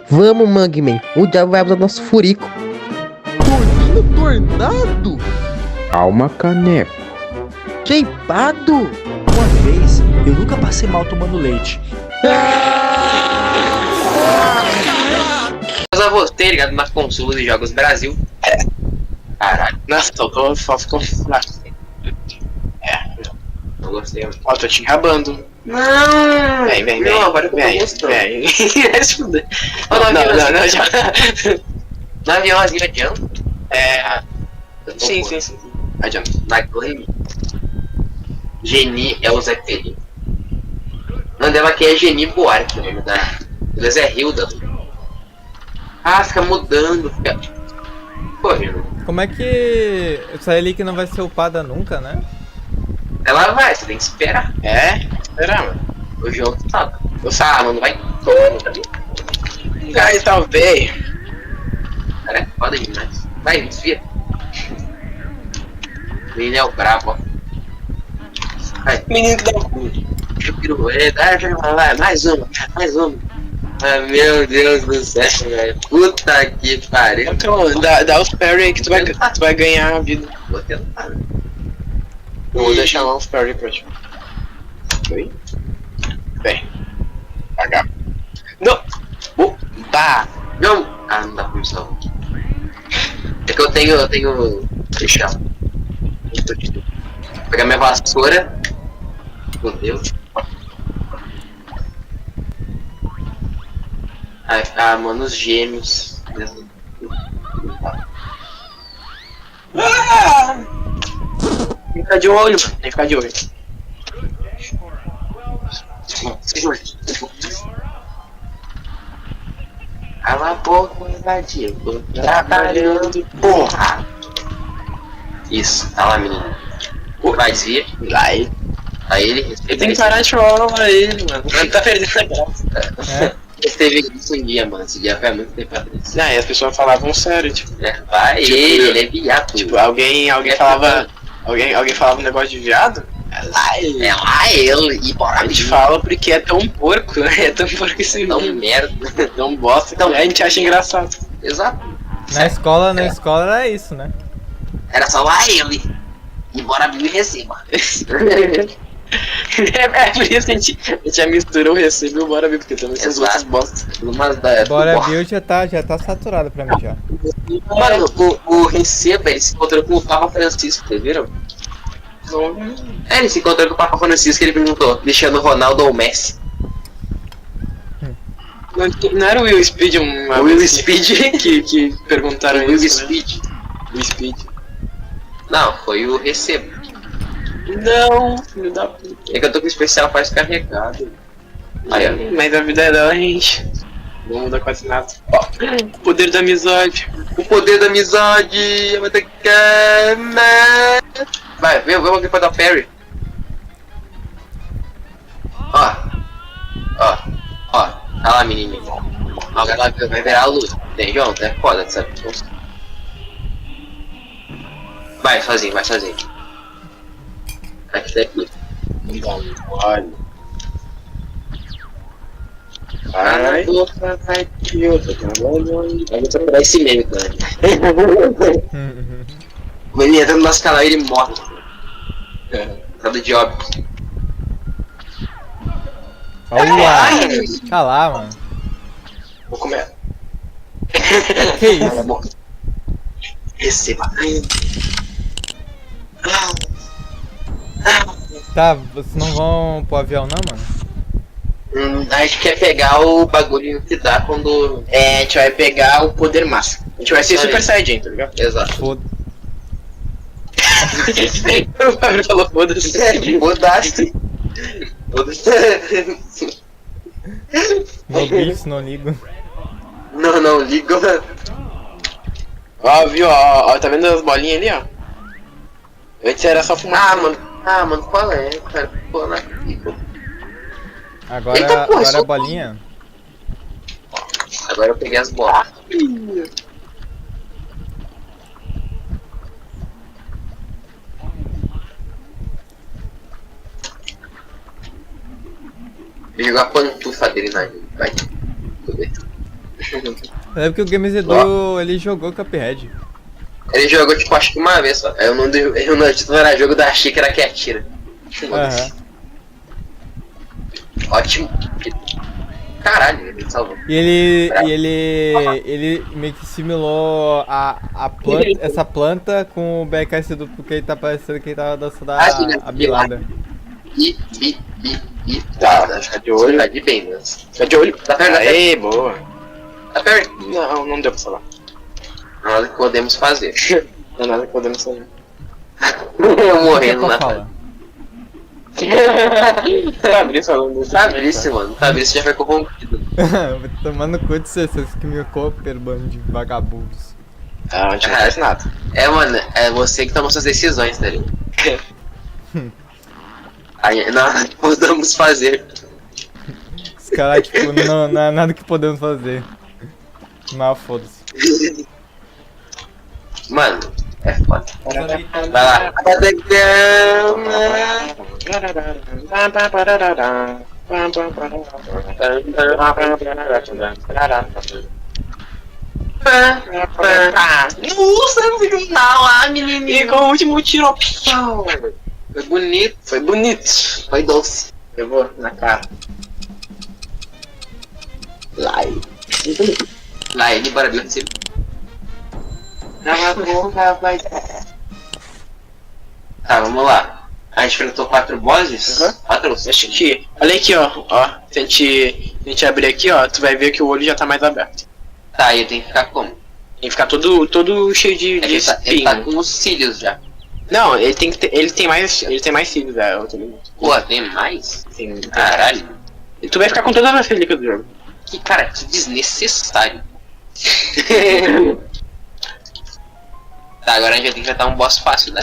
Vamos, Mugman. O diabo vai abusar do nosso furico. Toninho Tornado? Calma, caneco. Shapeado? Uma vez, eu nunca passei mal tomando leite. Mas a você, ligado na console de Jogos Brasil. Caralho, Nossa, só ficou fraco. não gostei. Ó, tô te enrabando. Não! Vem. Não, agora eu tô Vem. Vai se fuder. Ó, Não, no já. avião assim adianta. Sim. Adianta. Na Glenn. Geni é o Zé Felipe. O nome dela aqui é Geni Buarque, o nome da. Beleza, é Hilda. Ah, fica mudando, fica. Correndo. Como é que essa relíquia não vai ser upada nunca, né? Ela vai, você tem que esperar. Espera, mano. O jogo sabe. Eu sabe. Mano, vai tomar nunca. Ai, talvez. Cara, é foda demais. Vai, desvia. Ele é o brabo, ó. Vai. Menino que dá o cu. Vai, mais uma. Ah, meu Deus do céu, velho. Puta que pariu. Então, dá os parry aí que tu vai ganhar a vida. Vou tentar. Eu vou deixar lá uns parry pra ti. Oi? Vem. H. Não! Tá! Não! Ah, não dá pra me salvar. É que eu tenho. Deixa. Vou pegar minha vassoura. Fudeu. Ah, mano, os gêmeos. Tem que ficar de olho, mano. Tem que ficar de olho. Cala a boca, invadido. Trabalhando, porra! Isso, tá lá, menino. Vai desvia. Vai. Aí ele Eu tenho que parar de falar ele, mano. Ele tá perdendo a graça. Teve isso um dia, mano. Esse dia foi há muito tempo atrás. Não, e as pessoas falavam sério, tipo. Vai, Tipo, ele é viado. Tipo, alguém falava. Alguém falava um negócio de viado? É lá ele. É lá ele, e bora A gente fala porque é tão porco, né? É tão porco esse Não, nome. merda. Tão bosta que a gente acha engraçado. Exato. Na escola era isso, né? Era só lá ele. E bora abrir e receba. Por isso a gente já misturou o recebo e o bora ver, porque também são os outros bosta. Bora Build já tá saturado pra mim já. Mano, o receba, ele se encontrou com o Papa Francisco, vocês viram? Ele se encontrou com o Papa Francisco e ele perguntou, Cristiano Ronaldo ou Messi? Não era o Will Speed O Will Speed? que perguntaram O Will isso, né? Speed? Will Speed. Não, foi o recebo. Não, filho da puta. É que eu tô com o especial faz carregado. Aí, ó. Mas a vida é da gente. Não muda quase nada. Ó, o poder da amizade. O poder da amizade. Vai ter que... Vai, vamos aqui pra dar parry. Ó. Tá lá, menininho. Ó, ela vai virar a luz. Tem, João? É foda, sabe? Vai sozinho. Aqui tá aqui. Olha. Vai, boca, vai, idiota. Vai procurar esse meme, cara. Ele entra no nosso canal e ele morre. Cada de óbito. Olha! Tá lá, mano. Vou comer. Que isso? Receba. Tá, vocês não vão pro avião não, mano? A gente quer pegar o bagulho que dá quando... A gente vai pegar o poder máximo. A gente vai ser Super Saiyajin, tá ligado? Exato. Foda. O Fábio falou foda-se. Mudaste. No bicho, não ligo. Não, liga. Ó, viu? Ó, tá vendo as bolinhas ali, ó? Antes era só fumar. Mano, qual é, cara? Pô, na pico. Agora, Eita, porra, agora só- a bolinha. Agora eu peguei as bolas. Vou jogar a pantufa dele na... Vai. Tudo bem. É porque o Games Edu, ele jogou Cuphead. Ele jogou, tipo, acho que uma vez só. Eu não título era jogo da xícara que atira. Aham. Ótimo. Caralho, ele salvou. E ele meio que simulou a planta, essa planta com o BKS Edu, porque ele tá parecendo que ele tava dançando a bilada. Tá de olho. Tá de bem, né? Tá de olho. Tá perto, Aê, boa. tá perto. Não deu pra falar. Nada que podemos fazer. Não é nada que podemos fazer. Eu morrendo O que na é fala? Fabrício falando isso. Fabrício, mano. Fabrício já foi corrompido. Vai tomar no cu de vocês que me cooper, bando de vagabundos. Ah, a gente não faz nada. É, mano, é você que toma suas decisões, tá ligado? Aí, nada que podemos fazer. Os caras, tipo, não é nada que podemos fazer. Mas foda-se. Mano, é foda. Vai lá. Nossa, no final, menininho. E com o último tiro. Foi bonito. Foi bonito. Foi doce. Pegou na cara. Lai. Lá, ele bora ver se. Tá, vamos lá. A gente enfrentou 4 bosses? Uhum. 4? Acho que. Olha aqui, ó. Se a gente abrir aqui, ó, tu vai ver que o olho já tá mais aberto. Tá, aí tem que ficar como? Tem que ficar todo cheio de Ele tá espinho. com os cílios já. Não, ele tem mais cílios, eu tô ligado. Pô, tem mais? Tem. Caralho. E tu vai ficar com todas as relíquias do jogo. Que cara, que desnecessário. Tá, agora a gente vai ter que enfrentar um boss fácil, né?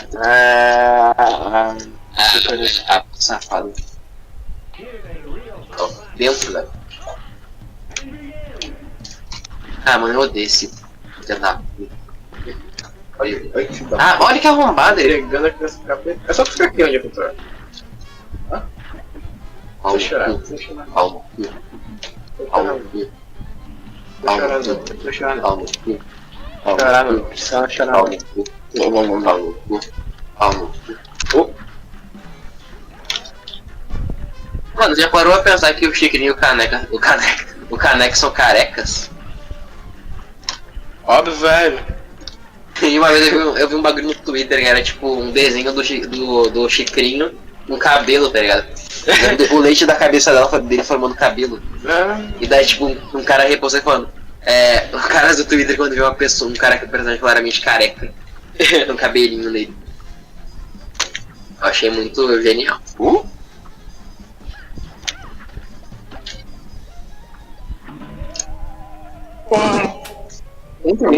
Safado. Ó, dentro, velho. Ah, mano, eu odeio esse. Já tá. Olha que dá. Ah, olha que arrombado ele. Pegando aqui nessa capa. É só tu ficar aqui onde eu tô. Pau chorar. no cu. Pau no cu. Pau no cu. Pau no cu. Tô chorando. Pau no cu. Chorar não. Precisa chorar. Pau no cu. Pau no cu. Pau no cu. Mano, já parou a pensar que o Chiquinho e o Caneca são carecas? Óbvio, velho. E uma vez eu vi um bagulho no Twitter que era tipo um desenho do Chicrinho com cabelo, tá ligado? O leite da cabeça dele formando cabelo. E daí tipo um cara reposou falando. O cara do Twitter quando vê uma pessoa, um cara que é personagem claramente careca, com um cabelinho nele. Eu achei muito genial.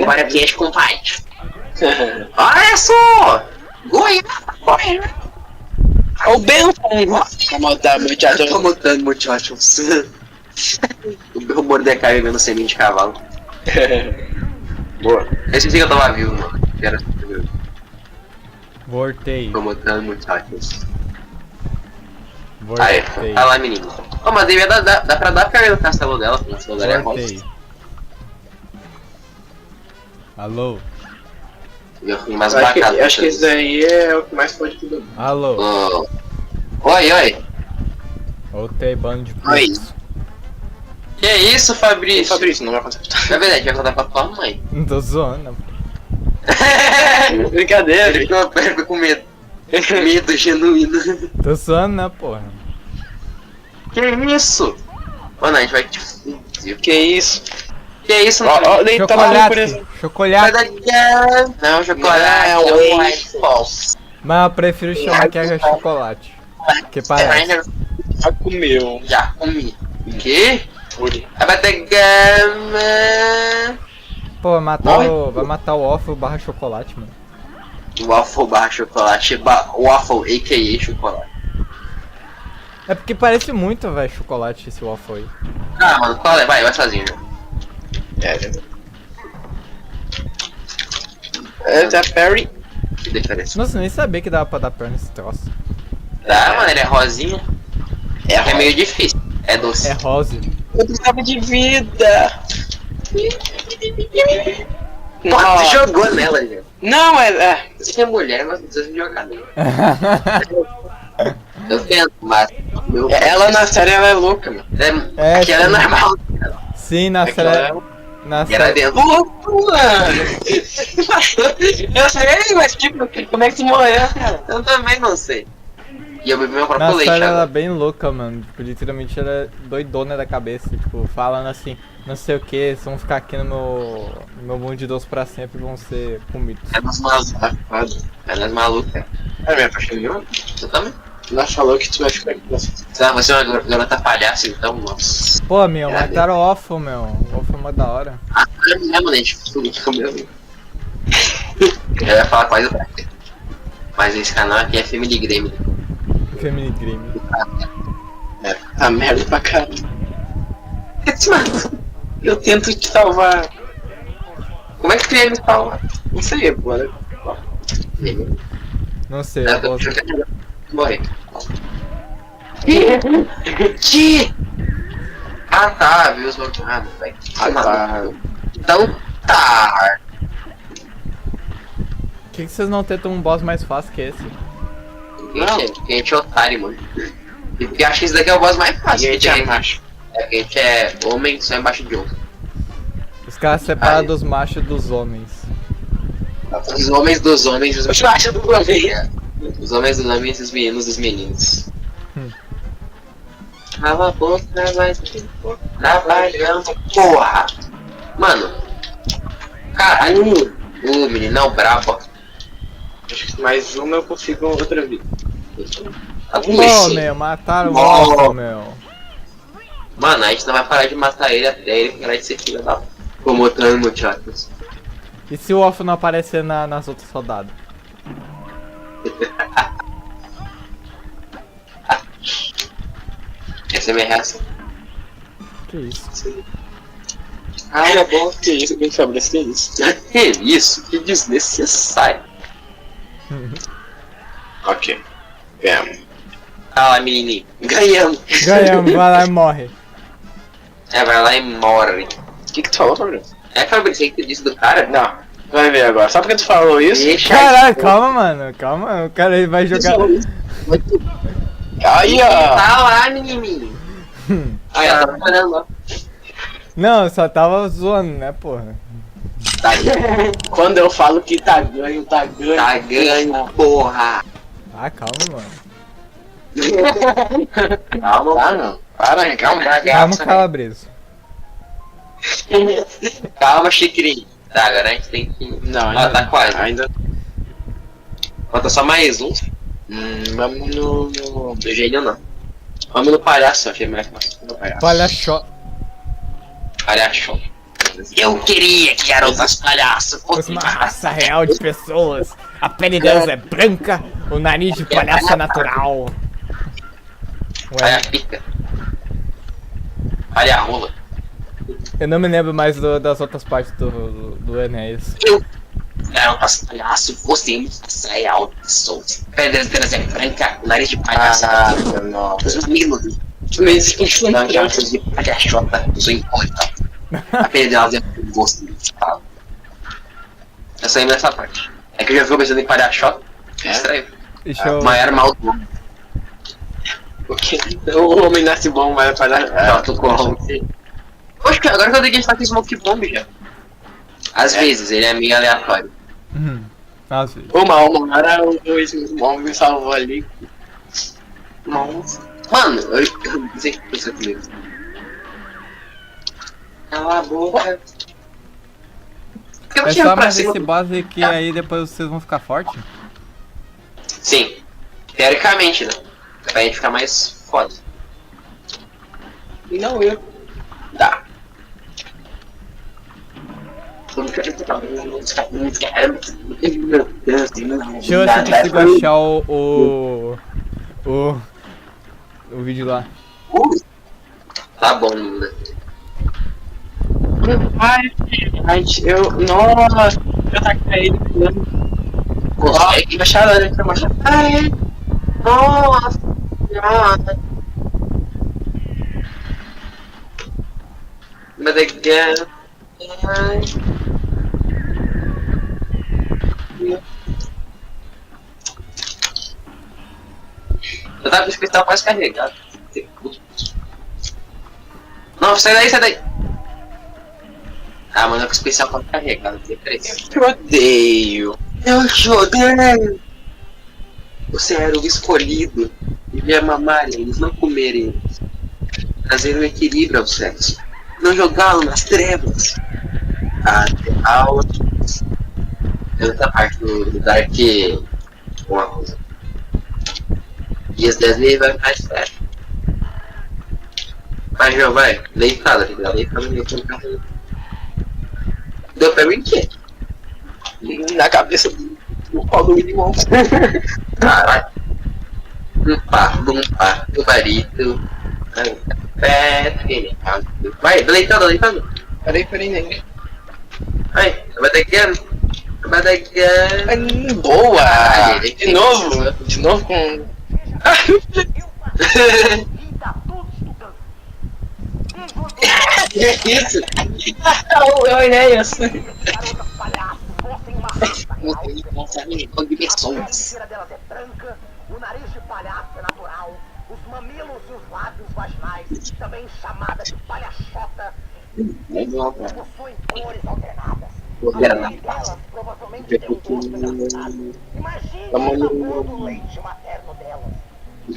Para quente com fight. Olha só! Goiás! O Benton! Comandando muchachos. O Mordecai vendo semente de cavalo. Boa. Esse dia que eu tava vivo, mano. Que era Voltei. comandando muchachos. Aí, Voltei. tá lá, menino. Ô, mas dá pra dar pra ver no castelo dela, o castelo dela é rosa. Voltei. Alô? Eu fui mais Acho que bacana. esse daí é o que mais pode tudo. Alô? Oi. Voltei, bando de Oi. putos. Que isso, Fabrício? Fabrício, não vai acontecer. Na verdade, vai contar pra tua mãe. Não tô zoando. Brincadeira. Ele ficou com medo. Medo genuíno. Tô zoando, né, porra? Que isso? Mano, a gente vai te fuder. Que isso? Que isso, Ó, mano? nem tava falando por isso. Chocolate. Chocolate. Não, chocolate. Não, é é white false. Mas eu prefiro chamar que é chocolate. Que parece. Já comeu. Já comi. O quê? Uri. Abatagama. Pô, vai matar o waffle barra chocolate, mano. Waffle barra chocolate. Waffle, a.k.a. chocolate. É porque parece muito, velho, chocolate esse waffle aí. Ah, mano, qual é? Vai sozinho. Da Perry. Que diferença. Nossa, eu nem sabia que dava pra dar perna nesse troço. Dá, mano, ele é rosinha. É meio difícil. É doce. É rose. Eu precisava de vida. Porra, Ó. você jogou nela, já. Não, é. Você é mulher, mas não precisa jogar nela. Eu tento, mas. Ela na série ela é louca, mano. É, Que ela é sim. normal. Sim, na Aquela série. Na E ela é série. dentro. mano! Eu sei, mas tipo, como é que tu morreu, cara? Eu também não sei. E eu bebi meu próprio Na leite série ela é agora. bem louca, mano. Tipo, literalmente ela é doidona da cabeça. Tipo, falando assim, não sei o que, vocês vão ficar aqui no meu mundo de doce pra sempre e vão ser comidos. É nas malucas. É nas malucas. É minha paixão. Eu também. Ela falou que tu vai ficar aqui. Você é uma garota palhaça, então, nossa. Pô, meu, É, mataram o Waffle, meu. O Waffle é mó da hora. Ah, é mesmo, né? Gente, comeu. Eu ia falar quase o prato. Mas esse canal aqui é Family Game. Family Game. Tá merda pra caralho. Eu tento te salvar. Como é que tu ia me salvar? Não sei, pô. Não sei, Eu eu vou... quero morrer. Que? Ah tá, viu os bloqueados, velho. Ah, tá. Então tá. Por que vocês não tentam um boss mais fácil que esse? Porque a gente é otário, mano. E porque acho que esse daqui é o boss mais fácil. E a gente porque é macho. É porque a gente é homem só embaixo de outro. Os caras separam Aí. dos machos dos homens. Os homens dos homens e os machos do homem. Os homens dos homens e os meninos dos meninos. Cala a boca, vai trabalhando, porra! Mano, caralho, o meninão brabo. Acho que mais uma eu consigo outra vida. Pô, meu, mataram o Oh. Waffle, meu. Mano, a gente não vai parar de matar ele até ele parar de ser filho da... Como outros muchachos. E se o Waffle não aparecer nas outras rodadas? Essa é a minha reação. Que isso? Ah, é bom. Que isso, quem sabe que isso? Que isso? Que desnecessário. Ok. Ganhamos. Fala, menininho. Ganhamos. Ganhamos, vai lá e morre. É, vai lá e morre. O que tu falou, Fabrício? É que Fabrício que disse do cara? Não. Vai ver agora. Só porque tu falou isso? Deixa Caralho, calma, mano. Calma, o cara ele vai jogar. Aí, ó. Tá lá, menininho. Aí, ó, tá falando lá. Não, eu só tava zoando, né, porra? Tá ganho. Quando eu falo que tá ganho, tá ganho. Tá ganho, porra. Ah, calma, mano. Calma, Tá, mano. não. Para, calma. Calma, Calabreso. Calma, Chiquirinho. Tá, agora a gente tem que... Não, Ah, tá quase. Ainda. Falta só mais um. Vamos no. Do gênio não. Vamos no palhaço, achei mais fácil. No palhaço. Palhaço. Palhaço. Eu queria que garotas palhaço Fosse fosse uma mais. raça real de pessoas. A pele delas é branca, o nariz de palhaço é natural. Palha Ué, pica. Palha rola. eu não me lembro mais das outras partes do Enéas. Eu, garotas palhaço, fosse raça real de pessoas. A pele delas é branca, o nariz de palhaço. nossa. Os mamilos. Não, garotas de palhaçota, sou importa. A pele delas é com gosto de fala. Eu só lembro dessa parte. É que eu já vi pensando em palhaçota. É estranho. Deixa eu. Mas era mal do homem. Porque o homem nasce bom, vai para. Já tô corrompe. Poxa, agora que eu dei que a gente tá com Smoke Bomb já. Às vezes, ele é meio aleatório. Nossa, Uma hora o Small me salvou ali. Nossa. Mano, eu não sei o que isso comigo. Cala a boca. Por que eu é tinha só pra mais cima? esse boss aí que aí depois vocês vão ficar fortes? Sim. Teoricamente, né? Pra gente ficar mais foda. E não eu. Dá. Deixa eu ver se eu consigo achar o vídeo lá. Tá bom, Linda. Ai, eu. Nossa, eu tá caído. Consegue? Baixaram, né? Baixaram. Ai, nossa senhora. But again, Eu tava com o especial quase carregado. Não, sai daí, sai daí. Ah, mano, é com o especial quase carregado. Eu odeio. Eu joguei. Você era o escolhido. Devia mamar eles, não comer eles. Trazer um equilíbrio ao sexo. Não jogá-lo nas trevas. Até aula. Tem outra parte do Dark. Uma coisa. Dias 10 mil vai mais sério. Vai, João, vai. Deitado, filho. Deitado, deitado. Deu pra mim o quê? Na cabeça do pau do Willy Wonka. Caralho. Bumpa, tubarito. Vai, deitado, deitado. Peraí, nem. Vai, vai daqui. Boa! Ai, De novo com. Que isso? Eu olhei essa. Com dimensões. delas é branca, o nariz de palhaço é natural, os mamilos e os lábios vaginais, também chamada de palhaçota, possuem cores alternadas. Algumas delas provavelmente têm um gosto engraçado. Imagine o sabor do leite materno delas. Os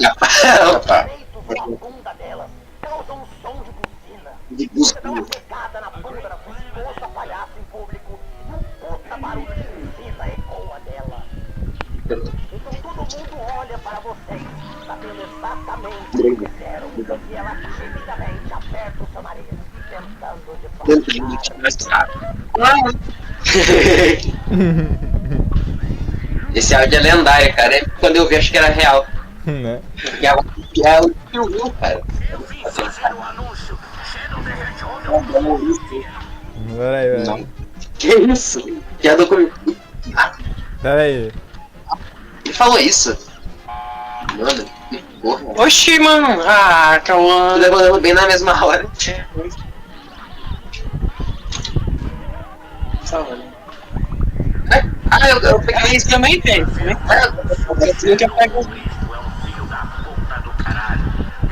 peitos ou a bunda delas causam um som de buzina. Você dá uma pegada na bunda da sua esposa palhaço em público e um puta barulho de buzina ecoa dela. Então todo mundo olha para vocês, sabendo exatamente o que fizeram, e ela timidamente aperta o seu nariz, tentando disfarçar. Esse áudio é lendário, cara. Quando eu vi, acho que era real. Né? E ela viu, cara. Peraí. Que isso? Piada comigo. Peraí. Ele falou isso? Mano, que porra. Oxi, mano. Ah, Cauã. Levando bem na mesma hora. Ah, eu peguei isso Também tem. Você nunca pega um. Filho da puta do caralho,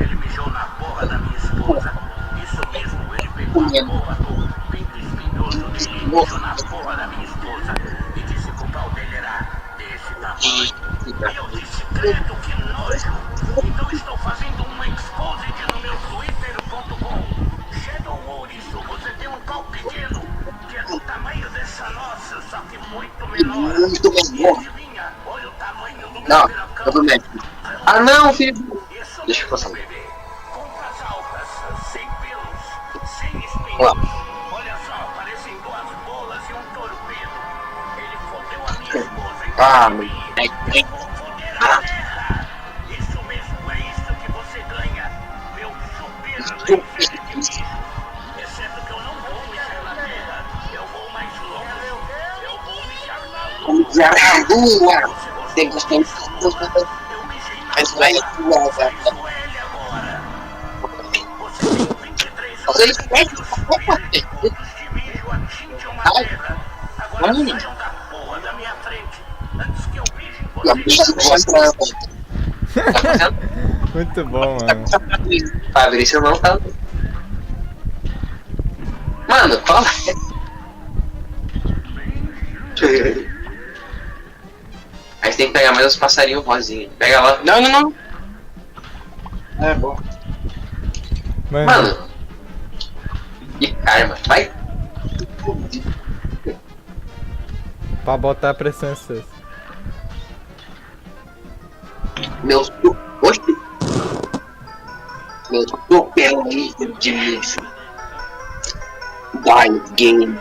ele mijou na porra da minha esposa. Isso mesmo, ele pegou a porra do pinto espinhoso dele e mijou na porra da minha esposa. E disse que o pau dele era desse tamanho. Eu disse, credo, que nojo. Então estou fazendo uma exposed no meu twitter.com. Shadow Ouriço, você tem um pau pequeno, que é do tamanho dessa nossa, só que muito menor. muito E menor. adivinha, olha o tamanho do meu Não, pirocão. eu tô médico. Ah, não, filho. Isso Deixa eu mesmo, passar. bebê. Compras altas, sem pelos, sem espinhos. Olá. Olha só, parecem duas bolas e um torpedo. Ele fodeu a minha esposa e Ah, eu vou foder a terra. Isso mesmo, é isso que você ganha. Meu super leite de bicho. Exceto que eu não vou mijar na terra. Eu vou mais longe. Eu vou mijar na lua. Mijar na lua. Se você Tem bastante. eu mijei na Mas vai lua. atuar, Faz com ele agora. Você tem 23 Você horas esquece. que os espíritos de mijo atinjam a terra. Agora saiam da porra da minha frente. Antes que eu mije em vocês. Muito bom, mano. Fabrício não tá. Mano, fala. Aí você tem que pegar mais os passarinhos rosinhos. Pega lá. Não. É bom. Mano. Que karma. Vai. Pra botar a pressão em vocês. Meu super. Oxi. Meu super nível de lixo. Dice Game.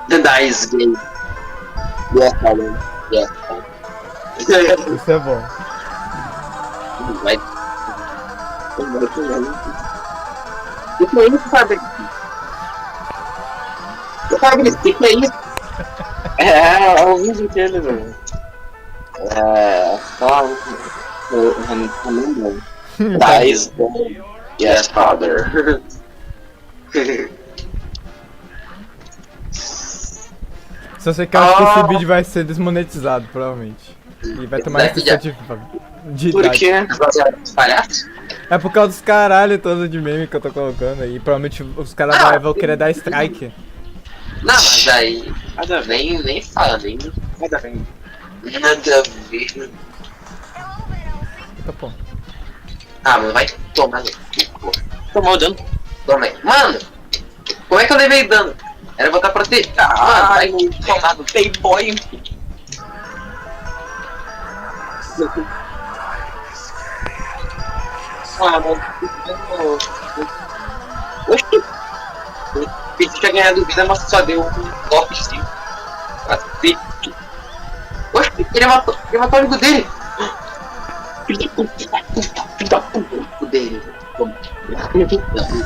The Dice Game. Yes, Alan. Yes, Alan. Isso é bom. Vai. O que é isso, Fabrício? Fabrício, o que é isso? É o vídeo dele, velho. É. Só. Eu não lembro. Dice Game. Yes, father. Só sei que eu acho que esse vídeo vai ser desmonetizado, provavelmente. E vai tomar restrição de Por idade. quê? Palhaço? É por causa dos caralho todos de meme que eu tô colocando aí. Provavelmente os caras vão querer dar strike. Não, mas aí. Nada a ver. Nem fala, nem. Nada a ver. Nada a ver. Tá bom. Ah, mano, vai tomar no cu. Tomou o dano. Toma aí. Mano, como é que eu levei dano? Era botar proteger. Mano, vai tomar no Playboy. Ah, mano. Oxi. Eu tinha ganhado vida, mas só deu um top de 5. Oxi, ele matou o amigo dele. Filho da puta. Filho da puta. O amigo dele.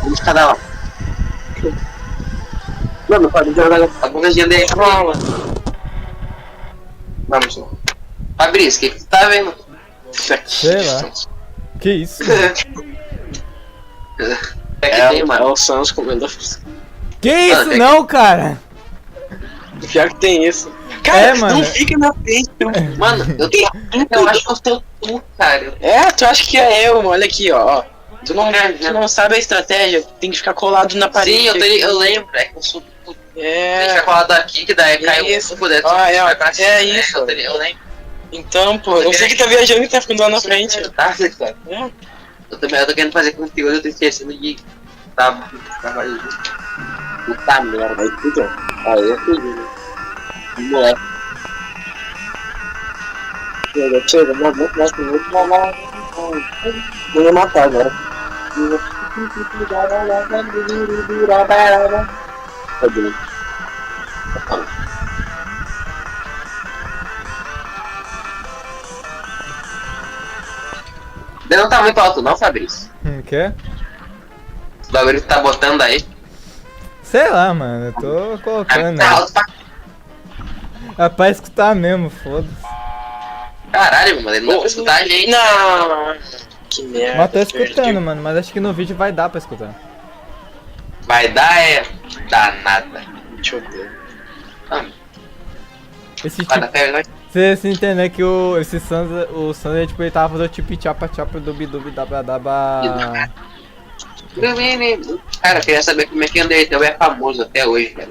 Vamos cada lá. Mano, pode jogar a bonezinha dele. Vamos lá. Fabrício, o que tu tá vendo? Sei lá. Que isso? É que tem, É mano. o Sans comendo. Que isso Mano, não, cara? Pior que tem isso. Cara, mano. não fica na frente. Mano, eu acho que eu sou tu, cara. É, tu acha que é eu, olha aqui, ó. Tu não sabe a estratégia, tem que ficar colado na parede. Sim, eu lembro, é que eu sou tu. Tem que É, ficar colado aqui, que daí cai isso. um poder. Isso. Eu lembro. então, pô, não sei que tá viajando e tá ficando lá na frente. Tá, cara. É. Eu tô querendo fazer conteúdo, eu tô esquecendo de trabalho junto. Puta merda, aí tudo. Aí eu fui, né? Moleque. Chega, não vou me matar agora. Cadê? Não tá muito alto não, Fabrício. O quê? O bagulho que tá botando aí. Sei lá, mano. Eu tô colocando. Tá alto pra É pra escutar mesmo, foda-se. caralho, mano. Ele não vai escutar a gente. Não. Que merda. Mas tô escutando, mano. Mas acho que no vídeo vai dar pra escutar. Vai dar danada. Deixa eu ver. Esse Vai tipo. dar pé, vai. Você entender que o Sans, tipo, ele tava fazendo tipo chapa dubi dubi daba daba. Cara, eu queria saber como é que Undertale é famoso até hoje, cara.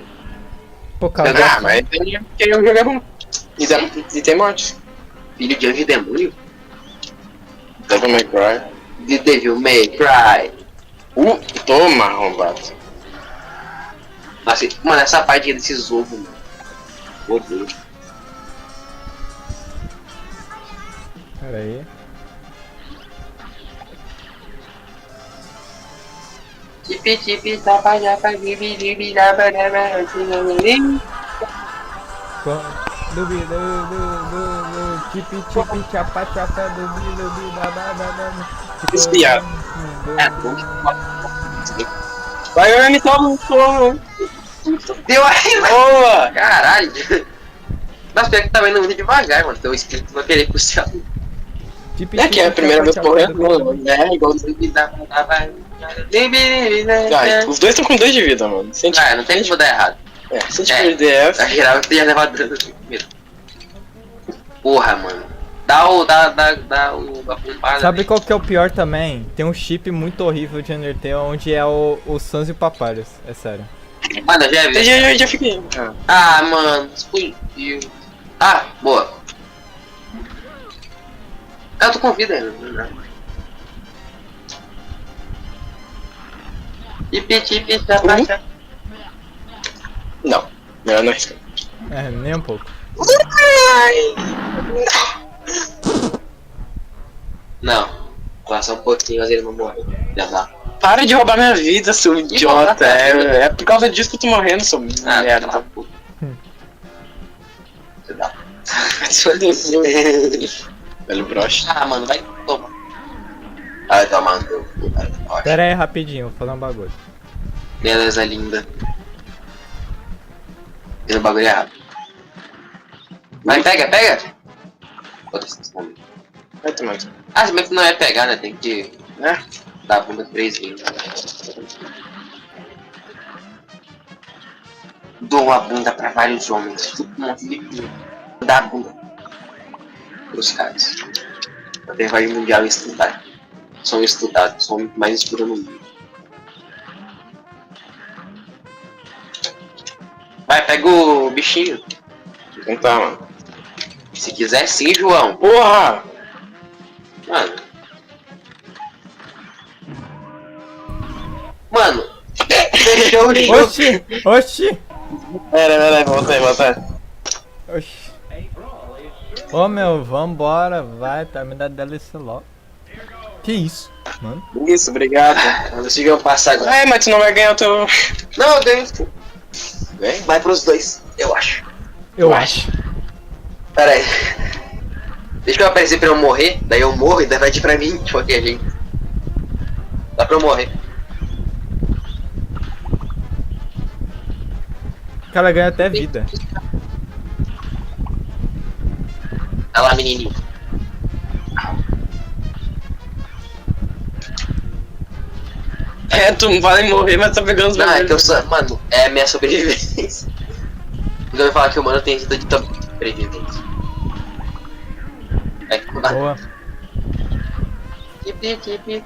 Por causa Ah, mas porque o jogo é bom. E tem morte. Filho de anjo e demônio? Devil May Cry. De Devil May Cry. Toma, arrombado. Nossa, mano, essa parte desses ovos, mano. Odeio. Pera aí. Tipi, tapa, japa, gibi, gibi, daba, daba, Dubi chipi chapa dubi daba daba. Espiado. É, Vai, Ernie, toma. deu aí, mano. Boa! Caralho. Mas pior que tá indo muito devagar, mano. Teu espírito vai querer ir pro céu. É que é a primeira vez correndo, mano. É igual. Os dois estão com 2 de vida, mano. Se a gente, Ah, não tem como dar errado. se a gente perder essa. Na geral eu teria levado dano primeiro. Porra, mano. Dá o bombada. Sabe qual que é o pior também? Tem um chip muito horrível de Undertale onde é o Sans e o Papyrus. É sério. Mano, eu já vi. Eu já fiquei. Ah, mano, explodiu. Ah, boa. Eu tô com vida ainda. Tipi, tapa. Não, melhor não arriscar. É, nem um pouco. Não. Passa um pouquinho, mas ele não morre. Já dá. Para de roubar minha vida, seu idiota. É por causa disso que eu tô morrendo, seu Ah, merda. tá puta. Você dá. Velho broche. Ah, mano, vai tomar. Vai tomar no teu cu, cara. Ótimo. Pera aí rapidinho, vou fazer um bagulho. Beleza, linda. Fiz o bagulho errado. Vai, pega! Foda-se, tá. Vai tomar. Ah, se bem que não é pegar, né? Tem que É? dar a bunda 3 vezes. Dou a bunda pra vários homens. Tipo um monte de bunda. Dá a bunda pros caras. Até vai mundial estudar. São estudados, são muito mais estudados no mundo. Vai, pega o bichinho. Então tá, mano. Se quiser sim, João. Porra! Mano. Mano. Fechou o jogo. Oxi! Oxi! Pera, volta aí. Oxi. Ô meu, vambora, vai, tá me dando DLC logo. Que isso, mano? Isso, obrigado. Conseguiu passar agora. É, mas tu não vai ganhar o teu... Não, eu ganho. Vai pros dois, eu acho. Eu acho. Pera aí. Deixa eu aparecer pra eu morrer, daí eu morro e daí vai de pra mim de qualquer jeito. Dá pra eu morrer. O cara ganha até vida. Olha lá, menininho. É, tu vai morrer, mas tá pegando os Não, é bagulhos. que eu sou. Mano, é a minha sobrevivência. Eu ia falar que o mano tem vida de sobrevivência. É, Boa. Tipi.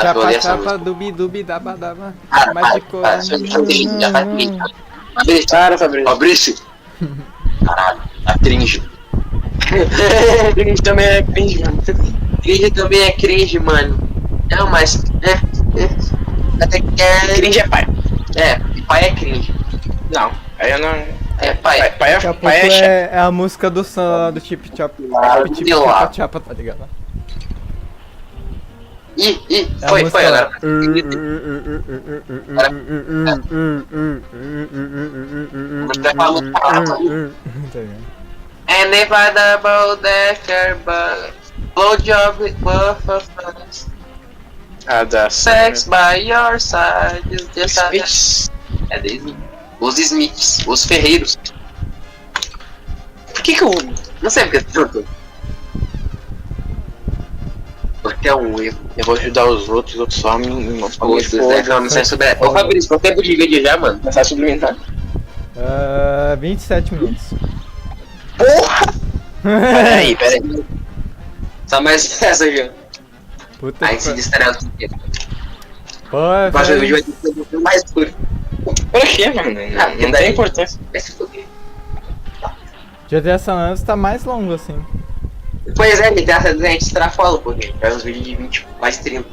Chapa, chapa, dubi, dubi, daba, daba. Mas de cor. Já tá cringe. Para, Fabrício. Fabrício. Caralho, tá cringe. Cringe também é cringe, mano. Cringe também é cringe, mano. Não, mas. Até que é. Cringe é pai. É, pai é cringe. Não, aí eu não... É pai. Pai Daqui a pouco é chato. é a música do Sam lá do Chip Chop. Chip de lá. Chapa Chapa, tá ligado? Ih, É a foi música agora. And if I double decker but blowjob with both of us, Ah, dá. sex by your side is just a... Smiths. É desde os Smiths, os ferreiros. Por que eu... Não sei porque eu porque é um erro. Eu vou ajudar os outros só me... Os dois é uma mensagem sobre... Ô Fabrício, quanto tempo de vídeo já, mano? Mensagem sublimintar. 27 minutos. Peraí. Só mais essa já. Puta Aí que se pariu. distrair os pequenos. Pô, O próximo vídeo vai velho. ter que ser um pouquinho mais puro. Por quê, mano? Não tem importância. Vai se fuder. GTA San Andreas tá mais longo assim. Pois é, GTA San Andreas a gente extrapola um pouquinho. Faz uns vídeos de 20, mais 30.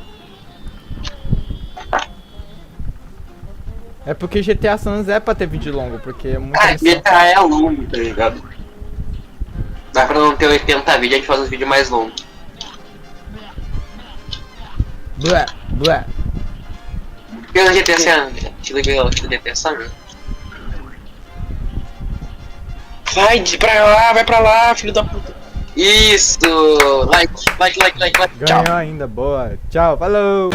É porque GTA San Andreas é pra ter vídeo longo, porque é muita Ah, missão. GTA é longo, tá ligado? Dá pra não ter 80 vídeos, a gente faz uns vídeos mais longos. Blé, blé. Porque no GTA San Andreas, te liguei o GTA San Andreas. Vai pra lá, filho da puta. Isso! Like. Ganhou ainda, boa. Tchau, falou!